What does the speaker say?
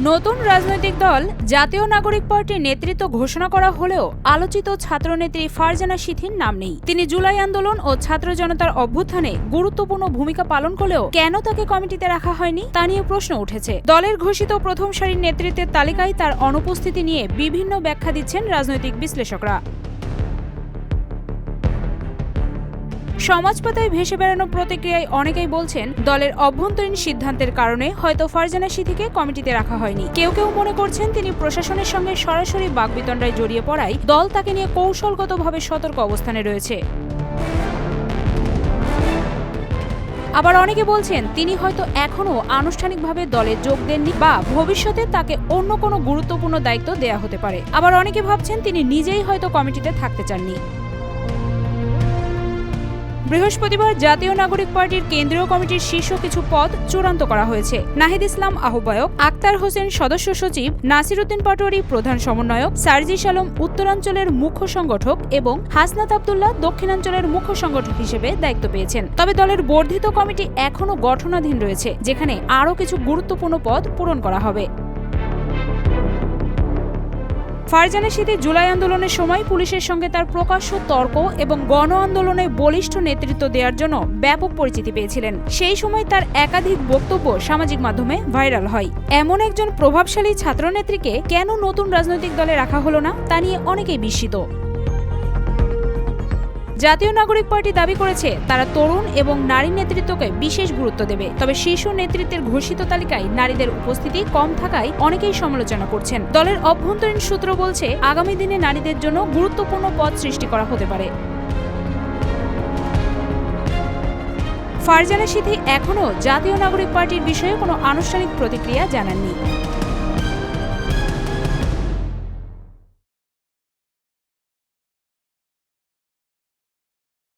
নতুন রাজনৈতিক দল জাতীয় নাগরিক পার্টির নেতৃত্ব ঘোষণা করা হলেও আলোচিত ছাত্রনেত্রী ফারজানা শিথির নাম নেই। তিনি জুলাই আন্দোলন ও ছাত্র জনতার অভ্যুত্থানে গুরুত্বপূর্ণ ভূমিকা পালন করলেও কেন তাকে কমিটিতে রাখা হয়নি তা নিয়ে প্রশ্ন উঠেছে। দলের ঘোষিত প্রথম সারির নেতৃত্বের তালিকায় তার অনুপস্থিতি নিয়ে বিভিন্ন ব্যাখ্যা দিচ্ছেন রাজনৈতিক বিশ্লেষকরা। সমাজপাতায় ভেসে বেড়ানো প্রতিক্রিয়ায় অনেকেই বলছেন, দলের অভ্যন্তরীণ সিদ্ধান্তের কারণে হয়তো ফারজানা শিথিকে কমিটিতে রাখা হয়নি। কেউ কেউ মনে করছেন তিনি প্রশাসনের সঙ্গে সরাসরি বাকবিতণ্ডায় জড়িয়ে পড়ায় দল তাকে নিয়ে কৌশলগতভাবে সতর্ক অবস্থানে রয়েছে। আবার অনেকে বলছেন তিনি হয়তো এখনও আনুষ্ঠানিকভাবে দলে যোগ দেননি বা ভবিষ্যতে তাকে অন্য কোনো গুরুত্বপূর্ণ দায়িত্ব দেয়া হতে পারে। আবার অনেকে ভাবছেন তিনি নিজেই হয়তো কমিটিতে থাকতে চাননি। বৃহস্পতিবার জাতীয় নাগরিক পার্টির কেন্দ্রীয় কমিটির শীর্ষ কিছু পদ চূড়ান্ত করা হয়েছে। নাহিদ ইসলাম আহ্বায়ক, আক্তার হোসেন সদস্য সচিব, নাসির উদ্দিন পাটোয়ারি প্রধান সমন্বয়ক, সার্জিস আলম উত্তরাঞ্চলের মুখ্য সংগঠক এবং হাসনাত আব্দুল্লাহ দক্ষিণাঞ্চলের মুখ্য সংগঠক হিসেবে দায়িত্ব পেয়েছেন। তবে দলের বর্ধিত কমিটি এখনও গঠনাধীন রয়েছে, যেখানে আরও কিছু গুরুত্বপূর্ণ পদ পূরণ করা হবে। ফারজানা শিথি জুলাই আন্দোলনের সময় পুলিশের সঙ্গে তার প্রকাশ্য তর্ক এবং গণ আন্দোলনে বলিষ্ঠ নেতৃত্ব দেওয়ার জন্য ব্যাপক পরিচিতি পেয়েছিলেন। সেই সময় তার একাধিক বক্তব্য সামাজিক মাধ্যমে ভাইরাল হয়। এমন একজন প্রভাবশালী ছাত্রনেত্রীকে কেন নতুন রাজনৈতিক দলে রাখা হলো না তা নিয়ে অনেকেই বিস্মিত। জাতীয় নাগরিক পার্টি দাবি করেছে তারা তরুণ এবং নারী নেতৃত্বকে বিশেষ গুরুত্ব দেবে। তবে শীর্ষ নেতৃত্বের ঘোষিত তালিকায় নারীদের উপস্থিতি কম থাকায় অনেকেই সমালোচনা করছেন। দলের অভ্যন্তরীণ সূত্র বলছে আগামী দিনে নারীদের জন্য গুরুত্বপূর্ণ পদ সৃষ্টি করা হতে পারে। ফারজানা শিথি এখনও জাতীয় নাগরিক পার্টির বিষয়ে কোনো আনুষ্ঠানিক প্রতিক্রিয়া জানাননি।